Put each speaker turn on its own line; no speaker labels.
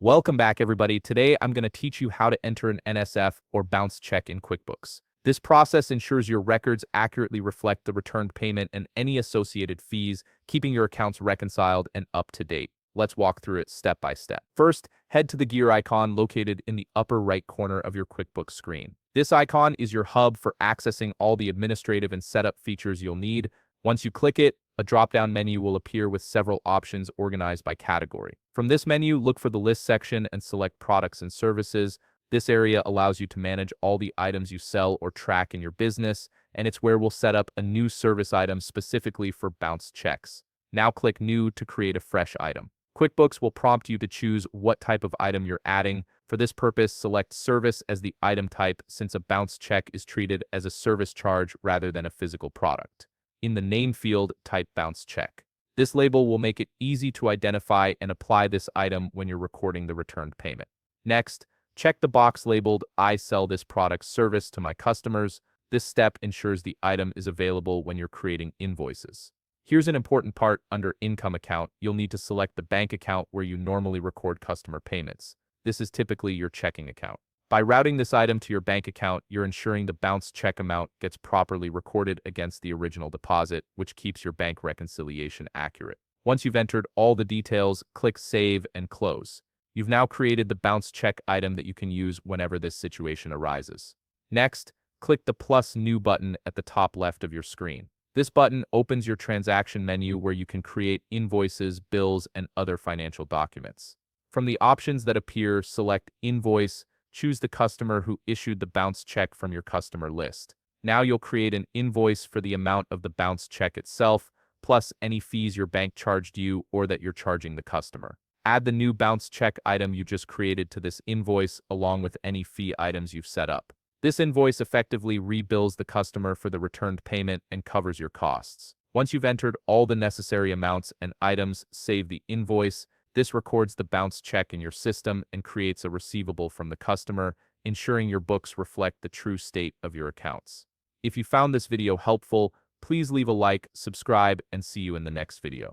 Welcome back, everybody. Today, I'm going to teach you how to enter an NSF or bounce check in QuickBooks. This process ensures your records accurately reflect the returned payment and any associated fees, keeping your accounts reconciled and up to date. Let's walk through it step by step. First, head to the gear icon located in the upper right corner of your QuickBooks screen. This icon is your hub for accessing all the administrative and setup features you'll need. Once you click it, a drop-down menu will appear with several options organized by category. From this menu, look for the list section and select products and services. This area allows you to manage all the items you sell or track in your business, and it's where we'll set up a new service item specifically for bounce checks. Now click New to create a fresh item. QuickBooks will prompt you to choose what type of item you're adding. For this purpose, select Service as the item type since a bounce check is treated as a service charge rather than a physical product. In the name field, type bounce check. This label will make it easy to identify and apply this item when you're recording the returned payment. Next, check the box labeled I sell this product service to my customers. This step ensures the item is available when you're creating invoices. Here's an important part. Under income account, you'll need to select the bank account where you normally record customer payments. This is typically your checking account. By routing this item to your bank account, you're ensuring the bounce check amount gets properly recorded against the original deposit, which keeps your bank reconciliation accurate. Once you've entered all the details, click Save and Close. You've now created the bounce check item that you can use whenever this situation arises. Next, click the plus New button at the top left of your screen. This button opens your transaction menu where you can create invoices, bills, and other financial documents. From the options that appear, select Invoice. Choose the customer who issued the bounce check from your customer list. Now you'll create an invoice for the amount of the bounce check itself, plus any fees your bank charged you or that you're charging the customer. Add the new bounce check item you just created to this invoice along with any fee items you've set up. This invoice effectively rebills the customer for the returned payment and covers your costs. Once you've entered all the necessary amounts and items, save the invoice. This records the bounce check in your system and creates a receivable from the customer, ensuring your books reflect the true state of your accounts. If you found this video helpful, please leave a like, subscribe, and see you in the next video.